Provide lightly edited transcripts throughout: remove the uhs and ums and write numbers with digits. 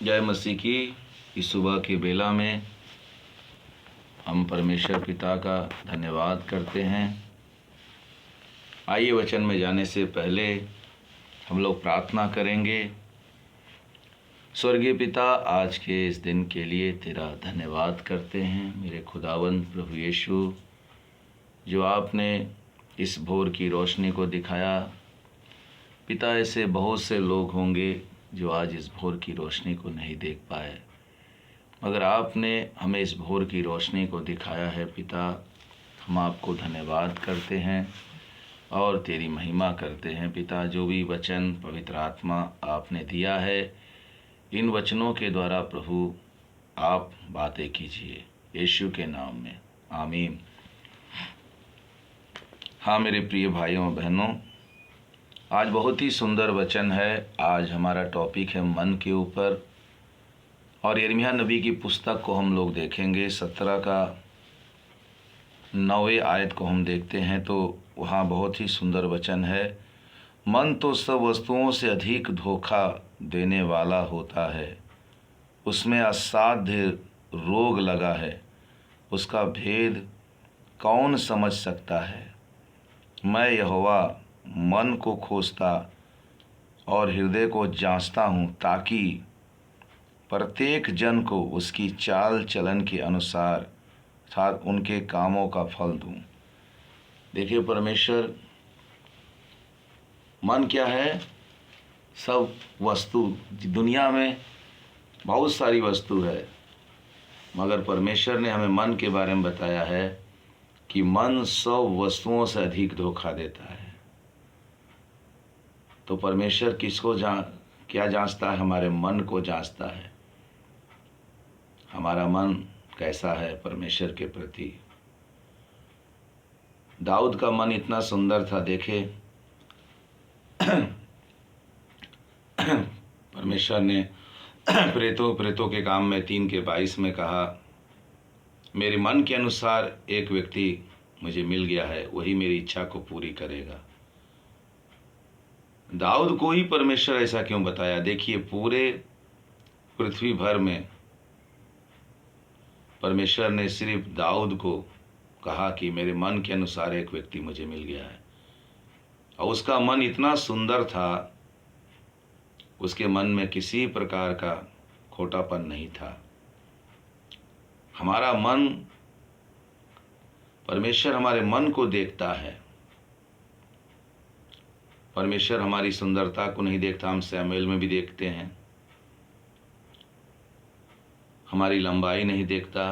जय मसीह की इस सुबह की बेला में हम परमेश्वर पिता का धन्यवाद करते हैं। आइए वचन में जाने से पहले हम लोग प्रार्थना करेंगे। स्वर्गीय पिता, आज के इस दिन के लिए तेरा धन्यवाद करते हैं मेरे खुदावंद प्रभु यीशु, जो आपने इस भोर की रोशनी को दिखाया। पिता, ऐसे बहुत से लोग होंगे जो आज इस भोर की रोशनी को नहीं देख पाए, मगर आपने हमें इस भोर की रोशनी को दिखाया है। पिता, हम आपको धन्यवाद करते हैं और तेरी महिमा करते हैं। पिता, जो भी वचन पवित्र आत्मा आपने दिया है, इन वचनों के द्वारा प्रभु आप बातें कीजिए, यीशु के नाम में, आमीन। हाँ मेरे प्रिय भाइयों बहनों, आज बहुत ही सुंदर वचन है। आज हमारा टॉपिक है मन के ऊपर, और यिर्मयाह नबी की पुस्तक को हम लोग देखेंगे। 17 का 9वें आयत को हम देखते हैं तो वहाँ बहुत ही सुंदर वचन है। मन तो सब वस्तुओं से अधिक धोखा देने वाला होता है, उसमें असाध्य रोग लगा है, उसका भेद कौन समझ सकता है। मैं यहोवा मन को खोजता और हृदय को जांचता हूँ, ताकि प्रत्येक जन को उसकी चाल चलन के अनुसार अर्थात उनके कामों का फल दूँ। देखिए, परमेश्वर मन क्या है? सब वस्तु, दुनिया में बहुत सारी वस्तु है, मगर परमेश्वर ने हमें मन के बारे में बताया है कि मन सब वस्तुओं से अधिक धोखा देता है। तो परमेश्वर किसको क्या जांचता है? हमारे मन को जांचता है। हमारा मन कैसा है परमेश्वर के प्रति। दाऊद का मन इतना सुंदर था। देखे, परमेश्वर ने प्रेतों के काम में 3:22 में कहा, मेरे मन के अनुसार एक व्यक्ति मुझे मिल गया है, वही मेरी इच्छा को पूरी करेगा। दाऊद को ही परमेश्वर ऐसा क्यों बताया? देखिए, पूरे पृथ्वी भर में परमेश्वर ने सिर्फ दाऊद को कहा कि मेरे मन के अनुसार एक व्यक्ति मुझे मिल गया है, और उसका मन इतना सुंदर था, उसके मन में किसी प्रकार का खोटापन नहीं था। हमारा मन, परमेश्वर हमारे मन को देखता है। परमेश्वर हमारी सुंदरता को नहीं देखता, हम सैमुएल में भी देखते हैं। हमारी लंबाई नहीं देखता,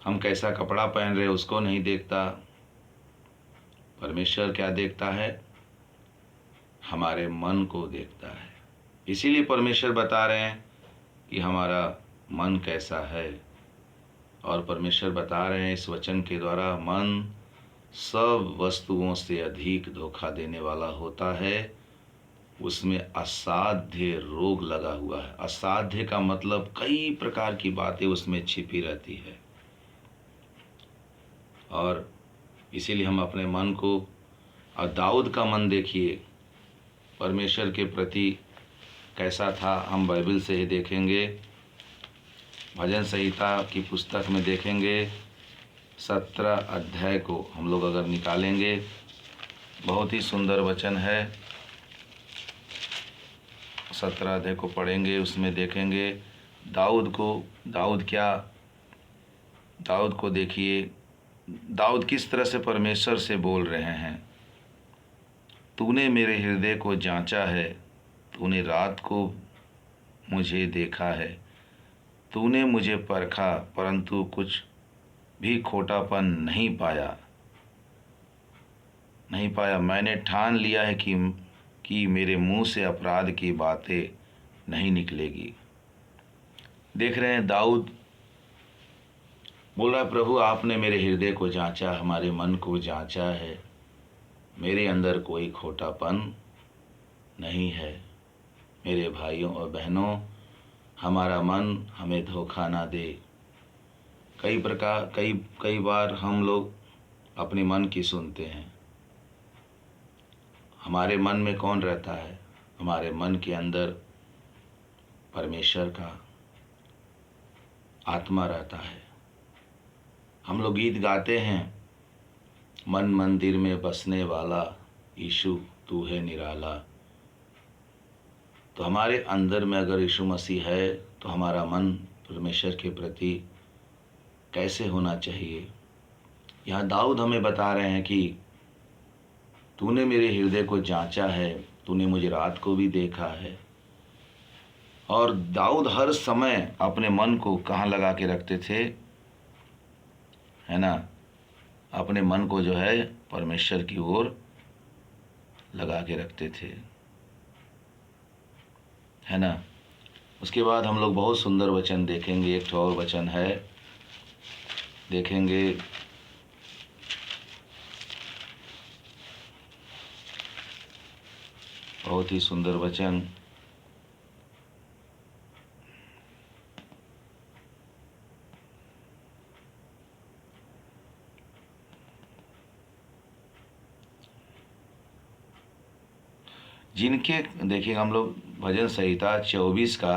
हम कैसा कपड़ा पहन रहे उसको नहीं देखता। परमेश्वर क्या देखता है? हमारे मन को देखता है। इसीलिए परमेश्वर बता रहे हैं कि हमारा मन कैसा है, और परमेश्वर बता रहे हैं इस वचन के द्वारा, मन सब वस्तुओं से अधिक धोखा देने वाला होता है, उसमें असाध्य रोग लगा हुआ है। असाध्य का मतलब कई प्रकार की बातें उसमें छिपी रहती है, और इसीलिए हम अपने मन को, और दाऊद का मन देखिए परमेश्वर के प्रति कैसा था। हम बाइबल से ही देखेंगे, भजन संहिता की पुस्तक में देखेंगे। 17 अध्याय को हम लोग अगर निकालेंगे, बहुत ही सुंदर वचन है। 17 अध्याय को पढ़ेंगे, उसमें देखेंगे दाऊद को देखिए, दाऊद किस तरह से परमेश्वर से बोल रहे हैं। तूने मेरे हृदय को जांचा है, तूने रात को मुझे देखा है, तूने मुझे परखा, परंतु कुछ भी खोटापन नहीं पाया। मैंने ठान लिया है कि मेरे मुंह से अपराध की बातें नहीं निकलेगी। देख रहे हैं, दाऊद बोल रहा है, प्रभु आपने मेरे हृदय को जांचा, हमारे मन को जांचा है, मेरे अंदर कोई खोटापन नहीं है। मेरे भाइयों और बहनों, हमारा मन हमें धोखा ना दे। कई बार हम लोग अपने मन की सुनते हैं। हमारे मन में कौन रहता है? हमारे मन के अंदर परमेश्वर का आत्मा रहता है। हम लोग गीत गाते हैं, मन मंदिर में बसने वाला यीशु तू है निराला। तो हमारे अंदर में अगर यीशु मसीह है तो हमारा मन परमेश्वर के प्रति कैसे होना चाहिए। यहाँ दाऊद हमें बता रहे हैं कि तूने मेरे हृदय को जांचा है, तूने मुझे रात को भी देखा है। और दाऊद हर समय अपने मन को कहाँ लगा के रखते थे, है ना, अपने मन को जो है परमेश्वर की ओर लगा के रखते थे, है ना। उसके बाद हम लोग बहुत सुंदर वचन देखेंगे। एक और वचन है, देखेंगे बहुत ही सुंदर वचन। जिनके देखिए हम लोग भजन संहिता 24 का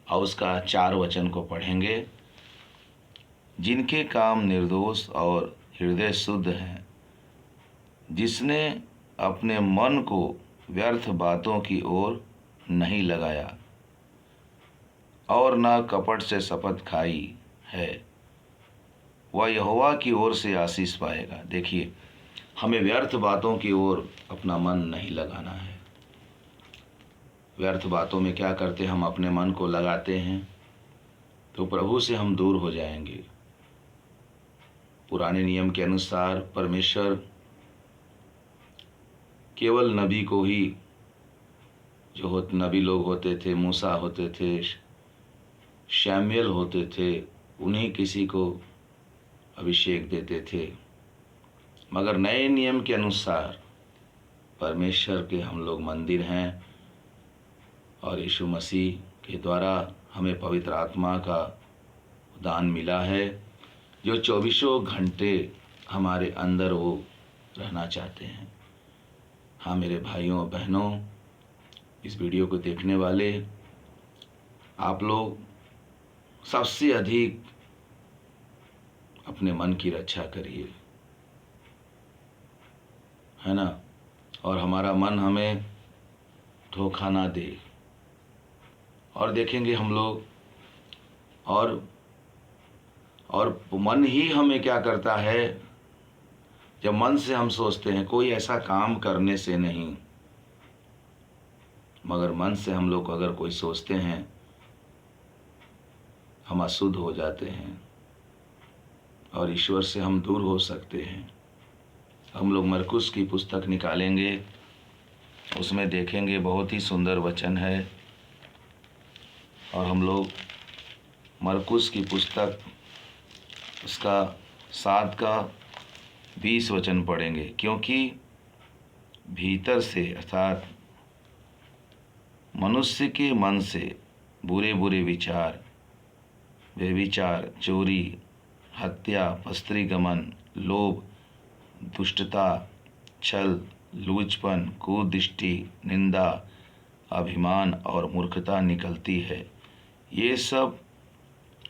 और उसका 4 वचन को पढ़ेंगे। जिनके काम निर्दोष और हृदय शुद्ध हैं, जिसने अपने मन को व्यर्थ बातों की ओर नहीं लगाया और न कपट से शपथ खाई है, वह यहोवा की ओर से आशीष पाएगा। देखिए, हमें व्यर्थ बातों की ओर अपना मन नहीं लगाना है। व्यर्थ बातों में क्या करते, हम अपने मन को लगाते हैं तो प्रभु से हम दूर हो जाएंगे। पुराने नियम के अनुसार परमेश्वर केवल नबी को ही, जो नबी लोग होते थे, मूसा होते थे, शैमुएल होते थे, उन्हीं किसी को अभिषेक देते थे। मगर नए नियम के अनुसार परमेश्वर के हम लोग मंदिर हैं और यीशु मसीह के द्वारा हमें पवित्र आत्मा का दान मिला है, जो 24 घंटे हमारे अंदर वो रहना चाहते हैं। हाँ मेरे भाइयों बहनों, इस वीडियो को देखने वाले आप लोग सबसे अधिक अपने मन की रक्षा करिए, है ना, और हमारा मन हमें धोखा ना दे। और देखेंगे हम लोग और मन ही हमें क्या करता है, जब मन से हम सोचते हैं कोई ऐसा काम करने से नहीं, मगर मन से हम लोग अगर कोई सोचते हैं हम अशुद्ध हो जाते हैं और ईश्वर से हम दूर हो सकते हैं। हम लोग मरकुस की पुस्तक निकालेंगे, उसमें देखेंगे बहुत ही सुंदर वचन है। और हम लोग मरकुस की पुस्तक उसका 7 का 20 वचन पढ़ेंगे। क्योंकि भीतर से अर्थात मनुष्य के मन से बुरे बुरे विचार, व्यभिचार, चोरी, हत्या, पस्त्रीगमन, लोभ, दुष्टता, छल, लूचपन, कुदृष्टि, निंदा, अभिमान और मूर्खता निकलती है। ये सब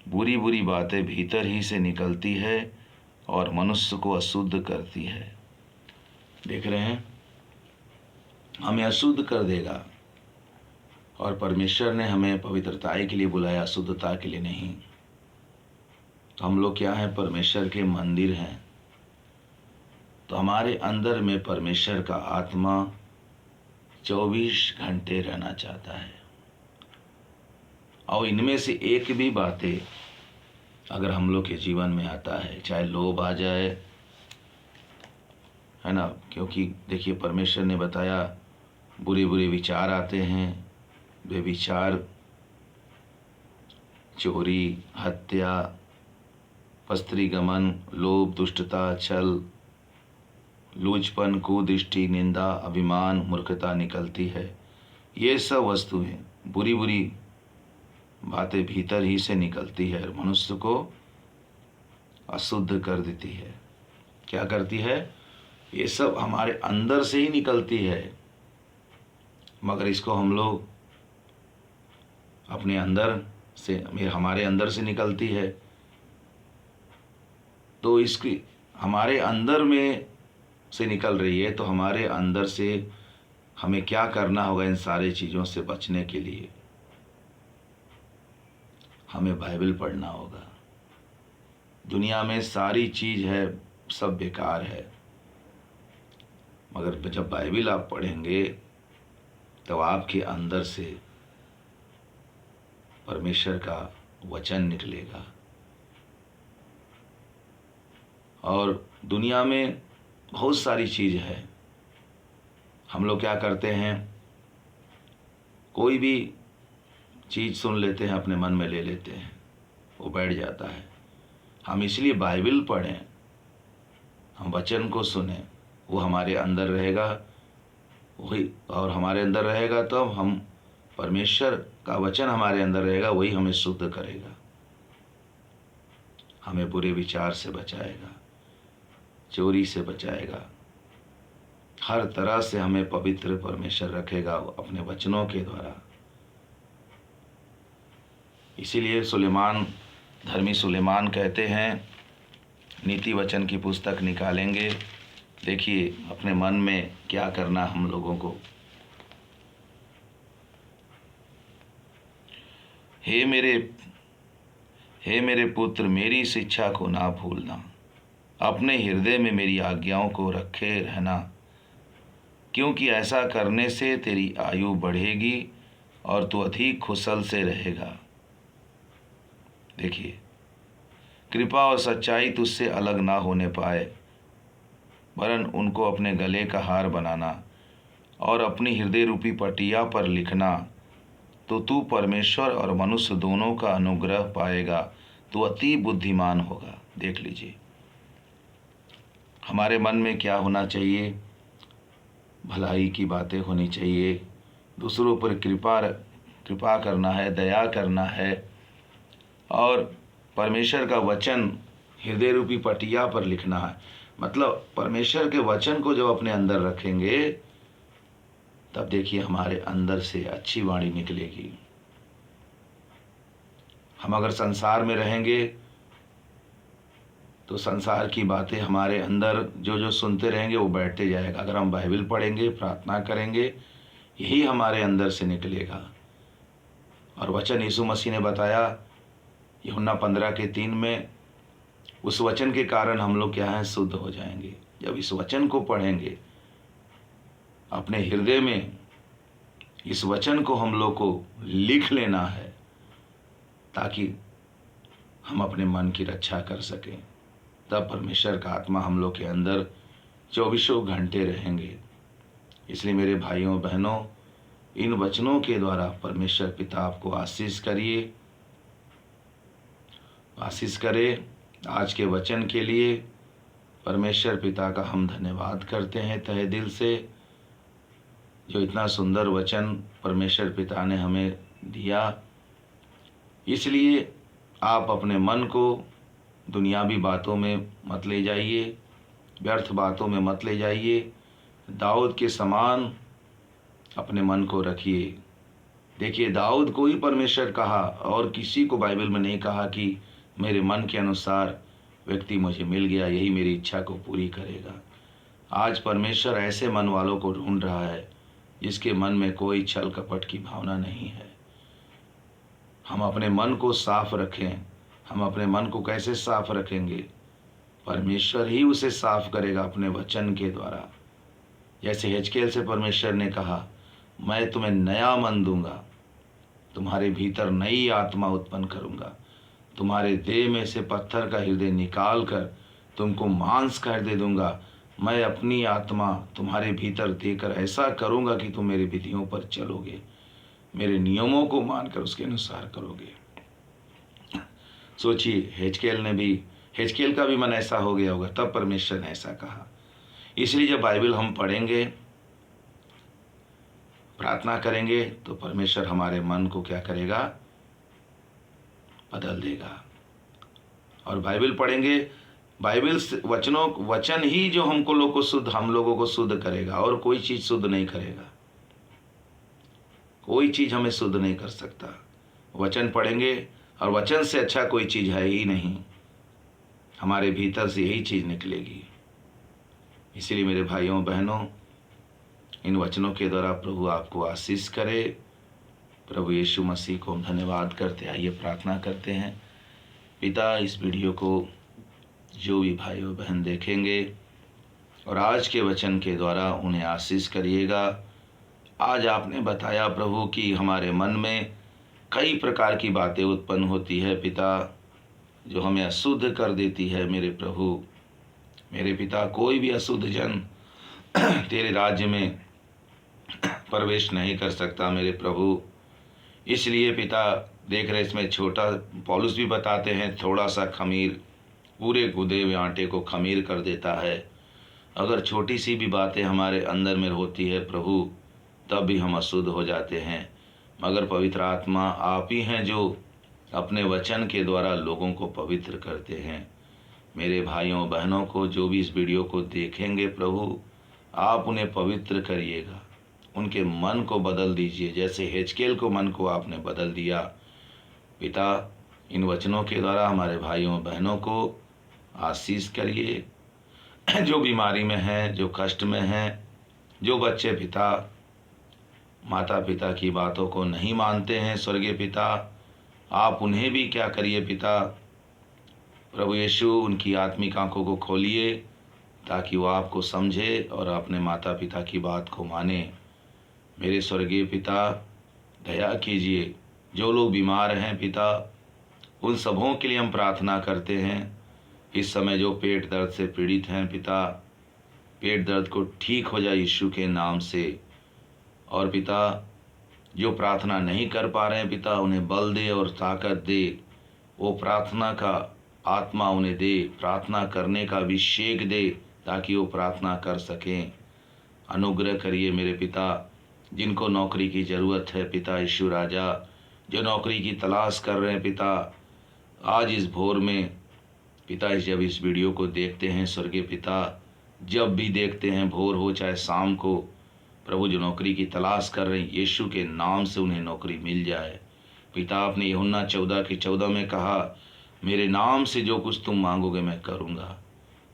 बुरी बुरी बातें भीतर ही से निकलती है और मनुष्य को अशुद्ध करती है। देख रहे हैं, हमें अशुद्ध कर देगा। और परमेश्वर ने हमें पवित्रता के लिए बुलाया, शुद्धता के लिए नहीं। तो हम लोग क्या हैं, परमेश्वर के मंदिर हैं। तो हमारे अंदर में परमेश्वर का आत्मा 24 घंटे रहना चाहता है। और इनमें से एक भी बातें अगर हम लोग के जीवन में आता है, चाहे लोभ आ जाए, है ना, क्योंकि देखिए परमेश्वर ने बताया बुरे बुरे विचार आते हैं, व्यभिचार, चोरी, हत्या, पस्त्रीगमन, लोभ, दुष्टता, छल, लूचपन, कुदृष्टि, निंदा, अभिमान, मूर्खता निकलती है। ये सब वस्तुएं, बुरी बुरी बातें भीतर ही से निकलती है और मनुष्य को अशुद्ध कर देती है। क्या करती है? ये सब हमारे अंदर से ही निकलती है, मगर इसको हम लोग अपने अंदर से, हमारे अंदर से निकलती है। तो इसकी हमारे अंदर में से निकल रही है, तो हमारे अंदर से हमें क्या करना होगा इन सारी चीज़ों से बचने के लिए? हमें बाइबल पढ़ना होगा। दुनिया में सारी चीज़ है, सब बेकार है, मगर जब बाइबल आप पढ़ेंगे तो आपके अंदर से परमेश्वर का वचन निकलेगा। और दुनिया में बहुत सारी चीज़ है। हम लोग क्या करते हैं, कोई भी चीज़ सुन लेते हैं, अपने मन में ले लेते हैं, वो बैठ जाता है। हम इसलिए बाइबल पढ़ें, हम वचन को सुने, वो हमारे अंदर रहेगा, वही और हमारे अंदर रहेगा तो हम, परमेश्वर का वचन हमारे अंदर रहेगा, वही हमें शुद्ध करेगा, हमें बुरे विचार से बचाएगा, चोरी से बचाएगा, हर तरह से हमें पवित्र परमेश्वर रखेगा अपने वचनों के द्वारा। इसीलिए सुलेमान, धर्मी सुलेमान कहते हैं, नीति वचन की पुस्तक निकालेंगे, देखिए अपने मन में क्या करना हम लोगों को। हे मेरे पुत्र, मेरी शिक्षा को ना भूलना, अपने हृदय में मेरी आज्ञाओं को रखे रहना, क्योंकि ऐसा करने से तेरी आयु बढ़ेगी और तू अधिक कुशल से रहेगा। देखिए, कृपा और सच्चाई तुझसे अलग ना होने पाए, वरन उनको अपने गले का हार बनाना और अपनी हृदय रूपी पटिया पर लिखना, तो तू परमेश्वर और मनुष्य दोनों का अनुग्रह पाएगा, तू अति बुद्धिमान होगा। देख लीजिए, हमारे मन में क्या होना चाहिए? भलाई की बातें होनी चाहिए, दूसरों पर कृपा करना है, दया करना है, और परमेश्वर का वचन हृदय रूपी पटिया पर लिखना है। मतलब परमेश्वर के वचन को जब अपने अंदर रखेंगे, तब देखिए हमारे अंदर से अच्छी वाणी निकलेगी। हम अगर संसार में रहेंगे तो संसार की बातें हमारे अंदर जो जो सुनते रहेंगे वो बैठते जाएगा। अगर हम बाइबल पढ़ेंगे, प्रार्थना करेंगे, यही हमारे अंदर से निकलेगा। और वचन यीशु मसीह ने बताया यूहन्ना 15:3 में, उस वचन के कारण हम लोग क्या हैं, शुद्ध हो जाएंगे। जब इस वचन को पढ़ेंगे अपने हृदय में, इस वचन को हम लोग को लिख लेना है, ताकि हम अपने मन की रक्षा कर सकें। तब परमेश्वर का आत्मा हम लोग के अंदर 24 घंटे रहेंगे। इसलिए मेरे भाइयों बहनों, इन वचनों के द्वारा परमेश्वर पिता आपको आशीष करे। आज के वचन के लिए परमेश्वर पिता का हम धन्यवाद करते हैं तहे दिल से, जो इतना सुंदर वचन परमेश्वर पिता ने हमें दिया। इसलिए आप अपने मन को दुनियावी बातों में मत ले जाइए, व्यर्थ बातों में मत ले जाइए। दाऊद के समान अपने मन को रखिए। देखिए, दाऊद को ही परमेश्वर कहा, और किसी को बाइबल में नहीं कहा कि मेरे मन के अनुसार व्यक्ति मुझे मिल गया, यही मेरी इच्छा को पूरी करेगा। आज परमेश्वर ऐसे मन वालों को ढूंढ रहा है जिसके मन में कोई छल कपट की भावना नहीं है। हम अपने मन को साफ रखें। हम अपने मन को कैसे साफ रखेंगे? परमेश्वर ही उसे साफ करेगा अपने वचन के द्वारा। जैसे हिजकीएल से परमेश्वर ने कहा, मैं तुम्हें नया मन दूंगा, तुम्हारे भीतर नई आत्मा उत्पन्न करूंगा, तुम्हारे देह में से पत्थर का हृदय निकाल कर तुमको मांस का हृदय दूंगा। मैं अपनी आत्मा तुम्हारे भीतर देकर ऐसा करूंगा कि तुम मेरी विधियों पर चलोगे, मेरे नियमों को मानकर उसके अनुसार करोगे। सोचिए, हिजकीएल का भी मन ऐसा हो गया होगा, तब परमेश्वर ने ऐसा कहा। इसलिए जब बाइबल हम पढ़ेंगे, प्रार्थना करेंगे, तो परमेश्वर हमारे मन को क्या करेगा? बदल देगा। और बाइबल पढ़ेंगे, बाइबल वचन ही जो हम लोगों को शुद्ध करेगा, और कोई चीज शुद्ध नहीं करेगा। कोई चीज हमें शुद्ध नहीं कर सकता। वचन पढ़ेंगे और वचन से अच्छा कोई चीज़ है ही नहीं, हमारे भीतर से यही चीज़ निकलेगी। इसलिए मेरे भाइयों बहनों, इन वचनों के द्वारा प्रभु आपको आशीष करे। प्रभु यीशु मसीह को हम धन्यवाद करते, आइए प्रार्थना करते हैं। पिता, इस वीडियो को जो भी भाइयों बहन देखेंगे और आज के वचन के द्वारा उन्हें आशीष करिएगा। आज आपने बताया प्रभु कि हमारे मन में कई प्रकार की बातें उत्पन्न होती है पिता, जो हमें अशुद्ध कर देती है। मेरे प्रभु, मेरे पिता, कोई भी अशुद्ध जन तेरे राज्य में प्रवेश नहीं कर सकता मेरे प्रभु। इसलिए पिता, देख रहे इसमें छोटा पौलुस भी बताते हैं, थोड़ा सा खमीर पूरे गुदे हुए आटे को खमीर कर देता है। अगर छोटी सी भी बातें हमारे अंदर में होती है प्रभु, तब भी हम अशुद्ध हो जाते हैं। मगर पवित्र आत्मा आप ही हैं जो अपने वचन के द्वारा लोगों को पवित्र करते हैं। मेरे भाइयों बहनों को जो भी इस वीडियो को देखेंगे प्रभु, आप उन्हें पवित्र करिएगा, उनके मन को बदल दीजिए, जैसे हिजकेल को मन को आपने बदल दिया। पिता, इन वचनों के द्वारा हमारे भाइयों बहनों को आशीष करिए। जो बीमारी में हैं, जो कष्ट में हैं, जो बच्चे पिता माता पिता की बातों को नहीं मानते हैं, स्वर्गीय पिता आप उन्हें भी क्या करिए पिता, प्रभु यीशु उनकी आत्मिक आंखों को खोलिए ताकि वो आपको समझे और अपने माता पिता की बात को माने। मेरे स्वर्गीय पिता दया कीजिए, जो लोग बीमार हैं पिता, उन सबों के लिए हम प्रार्थना करते हैं। इस समय जो पेट दर्द से पीड़ित हैं पिता, पेट दर्द को ठीक हो जाए यीशु के नाम से। और पिता, जो प्रार्थना नहीं कर पा रहे हैं पिता, उन्हें बल दे और ताकत दे, वो प्रार्थना का आत्मा उन्हें दे, प्रार्थना करने का अभिषेक दे ताकि वो प्रार्थना कर सकें। अनुग्रह करिए मेरे पिता, जिनको नौकरी की ज़रूरत है पिता यीशु राजा, जो नौकरी की तलाश कर रहे हैं पिता, आज इस भोर में पिता, जब इस वीडियो को देखते हैं स्वर्गीय पिता, जब भी देखते हैं भोर हो चाहे शाम को, प्रभु जो नौकरी की तलाश कर रहे हैं, यीशु के नाम से उन्हें नौकरी मिल जाए। पिता, आपने यूहन्ना 14:14 में कहा, मेरे नाम से जो कुछ तुम मांगोगे मैं करूँगा।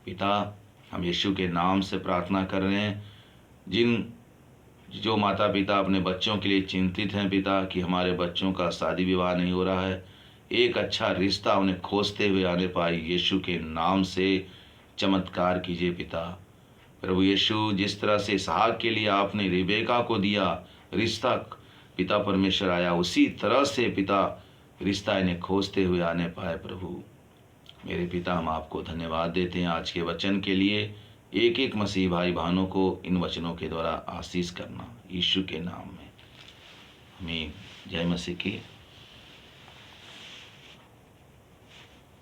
पिता, हम यीशु के नाम से प्रार्थना कर रहे हैं। जो माता पिता अपने बच्चों के लिए चिंतित हैं पिता कि हमारे बच्चों का शादी विवाह नहीं हो रहा है, एक अच्छा रिश्ता उन्हें खोजते हुए आने पाए, यीशु के नाम से चमत्कार कीजिए पिता। प्रभु यीशु, जिस तरह से इसहाक के लिए आपने रिबेका को दिया रिश्ता, पिता परमेश्वर आया, उसी तरह से पिता रिश्ता इन्हें खोजते हुए आने पाए। प्रभु मेरे पिता, हम आपको धन्यवाद देते हैं आज के वचन के लिए। एक एक मसीह भाई बहनों को इन वचनों के द्वारा आशीष करना, यीशु के नाम में, आमीन। जय मसीह की।